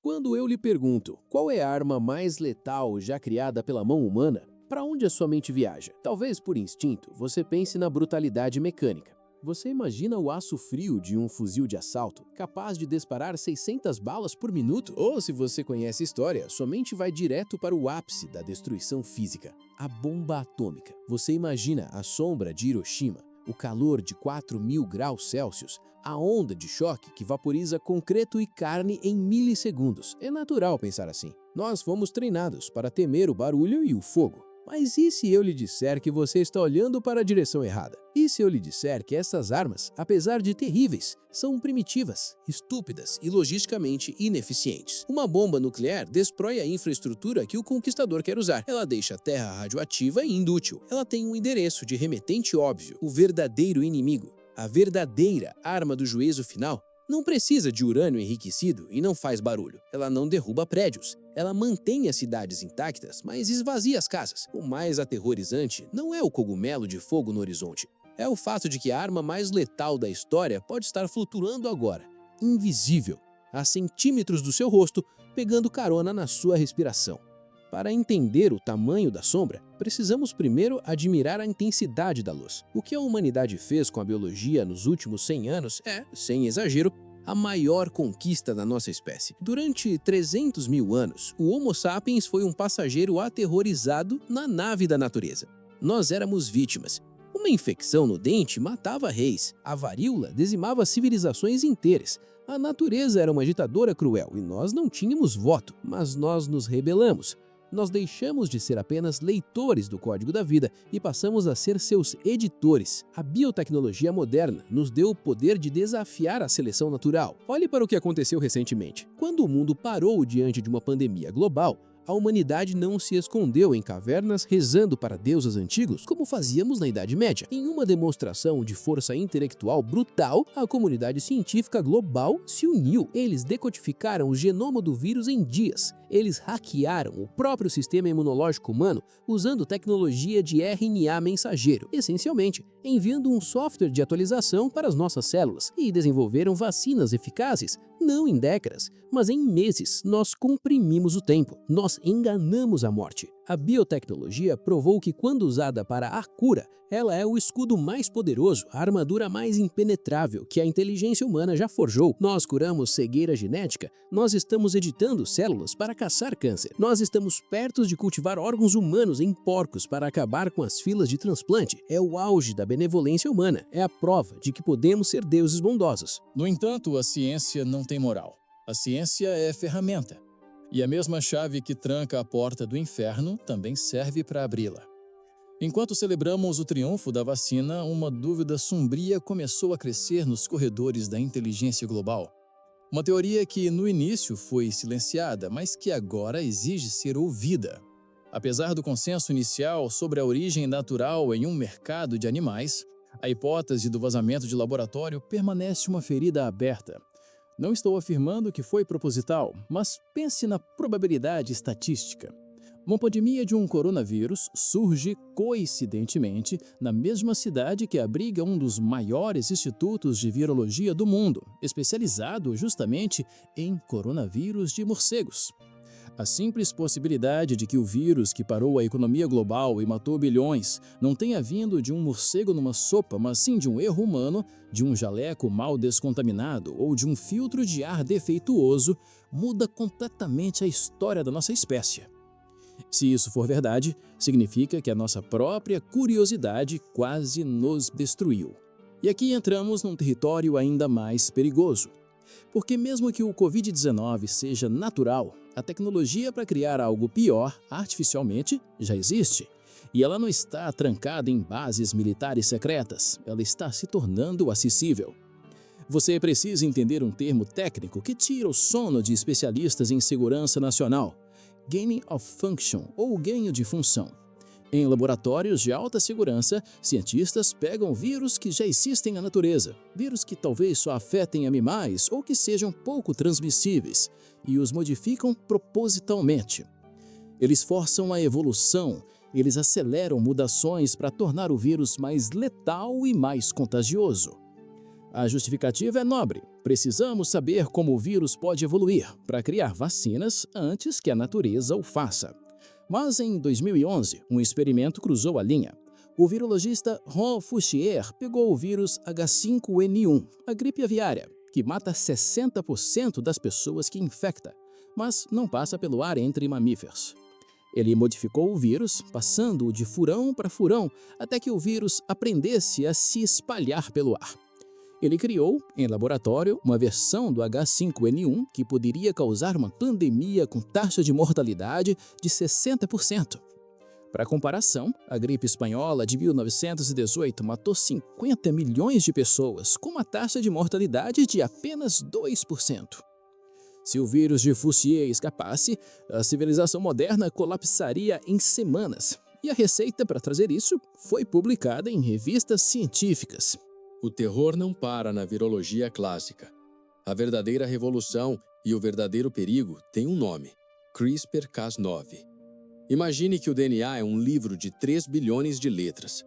Quando eu lhe pergunto qual é a arma mais letal já criada pela mão humana, para onde a sua mente viaja? Talvez por instinto você pense na brutalidade mecânica. Você imagina o aço frio de um fuzil de assalto, capaz de disparar 600 balas por minuto? Ou, se você conhece a história, sua mente vai direto para o ápice da destruição física, a bomba atômica. Você imagina a sombra de Hiroshima, o calor de 4.000 graus Celsius, a onda de choque que vaporiza concreto e carne em milissegundos. É natural pensar assim. Nós fomos treinados para temer o barulho e o fogo. Mas e se eu lhe disser que você está olhando para a direção errada? E se eu lhe disser que essas armas, apesar de terríveis, são primitivas, estúpidas e logisticamente ineficientes? Uma bomba nuclear destrói a infraestrutura que o conquistador quer usar. Ela deixa a terra radioativa e inútil. Ela tem um endereço de remetente óbvio, o verdadeiro inimigo. A verdadeira arma do juízo final não precisa de urânio enriquecido e não faz barulho. Ela não derruba prédios. Ela mantém as cidades intactas, mas esvazia as casas. O mais aterrorizante não é o cogumelo de fogo no horizonte. É o fato de que a arma mais letal da história pode estar flutuando agora, invisível, a centímetros do seu rosto, pegando carona na sua respiração. Para entender o tamanho da sombra, precisamos primeiro admirar a intensidade da luz. O que a humanidade fez com a biologia nos últimos 100 anos é, sem exagero, a maior conquista da nossa espécie. Durante 300 mil anos, o Homo sapiens foi um passageiro aterrorizado na nave da natureza. Nós éramos vítimas. Uma infecção no dente matava reis, a varíola dizimava civilizações inteiras. A natureza era uma ditadora cruel e nós não tínhamos voto, mas nós nos rebelamos. Nós deixamos de ser apenas leitores do Código da Vida e passamos a ser seus editores. A biotecnologia moderna nos deu o poder de desafiar a seleção natural. Olhe para o que aconteceu recentemente. Quando o mundo parou diante de uma pandemia global, a humanidade não se escondeu em cavernas rezando para deuses antigos como fazíamos na Idade Média. Em uma demonstração de força intelectual brutal, a comunidade científica global se uniu. Eles decodificaram o genoma do vírus em dias. Eles hackearam o próprio sistema imunológico humano usando tecnologia de RNA mensageiro, essencialmente enviando um software de atualização para as nossas células, e desenvolveram vacinas eficazes, não em décadas, mas em meses. Nós comprimimos o tempo, nós enganamos a morte. A biotecnologia provou que, quando usada para a cura, ela é o escudo mais poderoso, a armadura mais impenetrável que a inteligência humana já forjou. Nós curamos cegueira genética, nós estamos editando células para caçar câncer, nós estamos perto de cultivar órgãos humanos em porcos para acabar com as filas de transplante. É o auge da benevolência humana, é a prova de que podemos ser deuses bondosos. No entanto, a ciência não tem moral. A ciência é ferramenta. E a mesma chave que tranca a porta do inferno também serve para abri-la. Enquanto celebramos o triunfo da vacina, uma dúvida sombria começou a crescer nos corredores da inteligência global. Uma teoria que no início foi silenciada, mas que agora exige ser ouvida. Apesar do consenso inicial sobre a origem natural em um mercado de animais, a hipótese do vazamento de laboratório permanece uma ferida aberta. Não estou afirmando que foi proposital, mas pense na probabilidade estatística. Uma pandemia de um coronavírus surge coincidentemente na mesma cidade que abriga um dos maiores institutos de virologia do mundo, especializado justamente em coronavírus de morcegos. A simples possibilidade de que o vírus que parou a economia global e matou bilhões não tenha vindo de um morcego numa sopa, mas sim de um erro humano, de um jaleco mal descontaminado ou de um filtro de ar defeituoso, muda completamente a história da nossa espécie. Se isso for verdade, significa que a nossa própria curiosidade quase nos destruiu. E aqui entramos num território ainda mais perigoso. Porque mesmo que o Covid-19 seja natural, a tecnologia para criar algo pior, artificialmente, já existe. E ela não está trancada em bases militares secretas, ela está se tornando acessível. Você precisa entender um termo técnico que tira o sono de especialistas em segurança nacional: Gain of Function, ou ganho de função. Em laboratórios de alta segurança, cientistas pegam vírus que já existem na natureza, vírus que talvez só afetem animais ou que sejam pouco transmissíveis, e os modificam propositalmente. Eles forçam a evolução, eles aceleram mudações para tornar o vírus mais letal e mais contagioso. A justificativa é nobre. Precisamos saber como o vírus pode evoluir para criar vacinas antes que a natureza o faça. Mas em 2011, um experimento cruzou a linha. O virologista Ron Fouchier pegou o vírus H5N1, a gripe aviária, que mata 60% das pessoas que infecta, mas não passa pelo ar entre mamíferos. Ele modificou o vírus, passando-o de furão para furão, até que o vírus aprendesse a se espalhar pelo ar. Ele criou, em laboratório, uma versão do H5N1 que poderia causar uma pandemia com taxa de mortalidade de 60%. Para comparação, a gripe espanhola de 1918 matou 50 milhões de pessoas, com uma taxa de mortalidade de apenas 2%. Se o vírus de Fouchier escapasse, a civilização moderna colapsaria em semanas. E a receita para trazer isso foi publicada em revistas científicas. O terror não para na virologia clássica. A verdadeira revolução e o verdadeiro perigo têm um nome: CRISPR-Cas9. Imagine que o DNA é um livro de 3 bilhões de letras.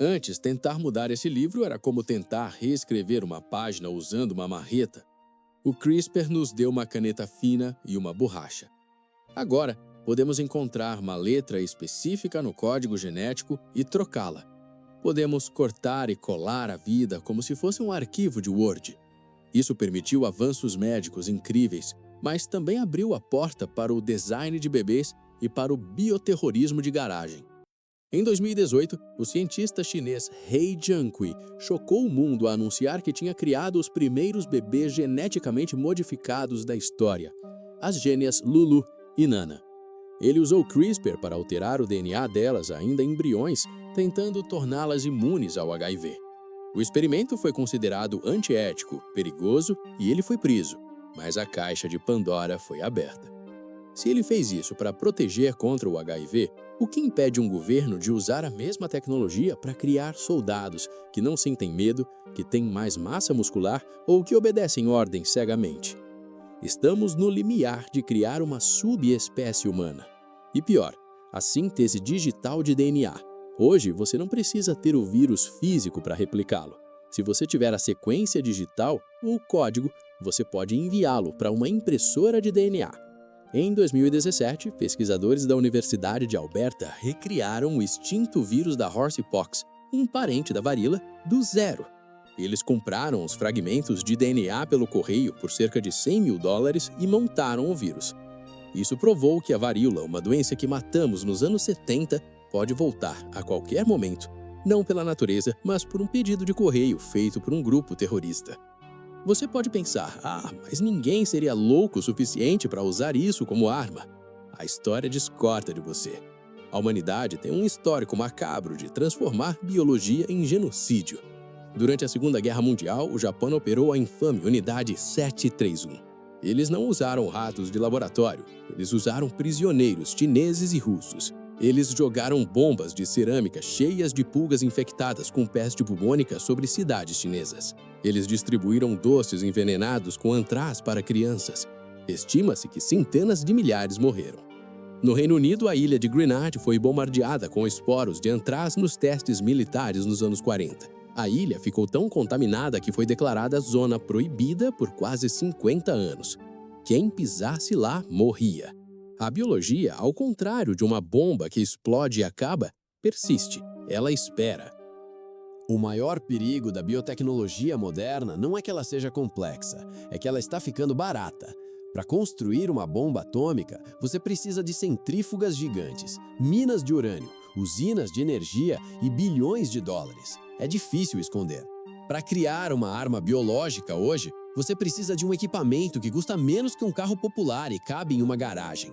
Antes, tentar mudar esse livro era como tentar reescrever uma página usando uma marreta. O CRISPR nos deu uma caneta fina e uma borracha. Agora, podemos encontrar uma letra específica no código genético e trocá-la. Podemos cortar e colar a vida como se fosse um arquivo de Word. Isso permitiu avanços médicos incríveis, mas também abriu a porta para o design de bebês e para o bioterrorismo de garagem. Em 2018, o cientista chinês He Jiankui chocou o mundo ao anunciar que tinha criado os primeiros bebês geneticamente modificados da história, as gêmeas Lulu e Nana. Ele usou CRISPR para alterar o DNA delas ainda em embriões, tentando torná-las imunes ao HIV. O experimento foi considerado antiético, perigoso e ele foi preso, mas a caixa de Pandora foi aberta. Se ele fez isso para proteger contra o HIV, o que impede um governo de usar a mesma tecnologia para criar soldados que não sentem medo, que têm mais massa muscular ou que obedecem ordens cegamente? Estamos no limiar de criar uma subespécie humana. E pior, a síntese digital de DNA. Hoje, você não precisa ter o vírus físico para replicá-lo. Se você tiver a sequência digital ou o código, você pode enviá-lo para uma impressora de DNA. Em 2017, pesquisadores da Universidade de Alberta recriaram o extinto vírus da horsepox, um parente da varíola, do zero. Eles compraram os fragmentos de DNA pelo correio por cerca de $100 mil e montaram o vírus. Isso provou que a varíola, uma doença que matamos nos anos 70, pode voltar a qualquer momento, não pela natureza, mas por um pedido de correio feito por um grupo terrorista. Você pode pensar, mas ninguém seria louco o suficiente para usar isso como arma. A história discorda de você. A humanidade tem um histórico macabro de transformar biologia em genocídio. Durante a Segunda Guerra Mundial, o Japão operou a infame Unidade 731. Eles não usaram ratos de laboratório, eles usaram prisioneiros chineses e russos. Eles jogaram bombas de cerâmica cheias de pulgas infectadas com peste bubônica sobre cidades chinesas. Eles distribuíram doces envenenados com antrás para crianças. Estima-se que centenas de milhares morreram. No Reino Unido, a ilha de Grenada foi bombardeada com esporos de antrás nos testes militares nos anos 40. A ilha ficou tão contaminada que foi declarada zona proibida por quase 50 anos. Quem pisasse lá morria. A biologia, ao contrário de uma bomba que explode e acaba, persiste. Ela espera. O maior perigo da biotecnologia moderna não é que ela seja complexa, é que ela está ficando barata. Para construir uma bomba atômica, você precisa de centrífugas gigantes, minas de urânio, usinas de energia e bilhões de dólares. É difícil esconder. Para criar uma arma biológica hoje, você precisa de um equipamento que custa menos que um carro popular e cabe em uma garagem.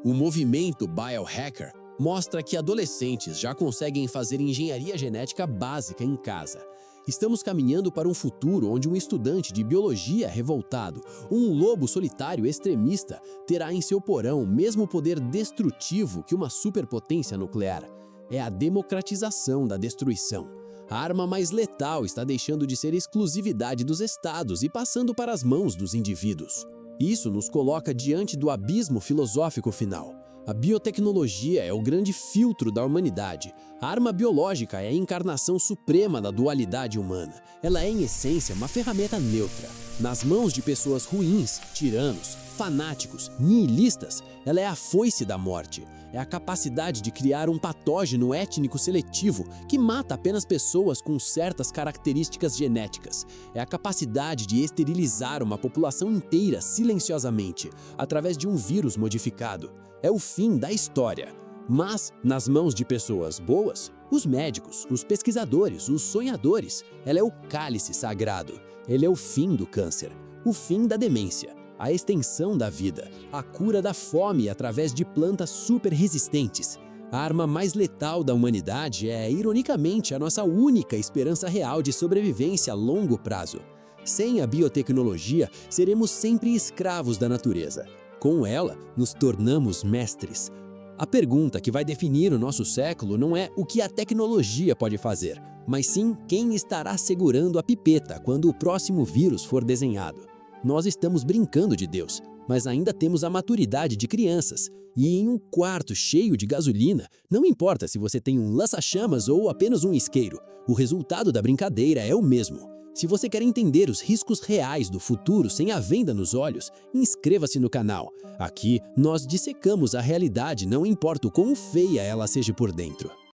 O movimento Biohacker mostra que adolescentes já conseguem fazer engenharia genética básica em casa. Estamos caminhando para um futuro onde um estudante de biologia revoltado, um lobo solitário extremista, terá em seu porão o mesmo poder destrutivo que uma superpotência nuclear. É a democratização da destruição. A arma mais letal está deixando de ser exclusividade dos estados e passando para as mãos dos indivíduos. Isso nos coloca diante do abismo filosófico final. A biotecnologia é o grande filtro da humanidade. A arma biológica é a encarnação suprema da dualidade humana. Ela é, em essência, uma ferramenta neutra. Nas mãos de pessoas ruins, tiranos, fanáticos, nihilistas, ela é a foice da morte. É a capacidade de criar um patógeno étnico seletivo que mata apenas pessoas com certas características genéticas. É a capacidade de esterilizar uma população inteira silenciosamente, através de um vírus modificado. É o fim da história. Mas, nas mãos de pessoas boas, os médicos, os pesquisadores, os sonhadores, ela é o cálice sagrado. Ele é o fim do câncer, o fim da demência, a extensão da vida, a cura da fome através de plantas super resistentes. A arma mais letal da humanidade é, ironicamente, a nossa única esperança real de sobrevivência a longo prazo. Sem a biotecnologia, seremos sempre escravos da natureza. Com ela, nos tornamos mestres. A pergunta que vai definir o nosso século não é o que a tecnologia pode fazer, mas sim quem estará segurando a pipeta quando o próximo vírus for desenhado. Nós estamos brincando de Deus, mas ainda temos a maturidade de crianças. E em um quarto cheio de gasolina, não importa se você tem um lança-chamas ou apenas um isqueiro, o resultado da brincadeira é o mesmo. Se você quer entender os riscos reais do futuro sem a venda nos olhos, inscreva-se no canal. Aqui, nós dissecamos a realidade, não importa o quão feia ela seja por dentro.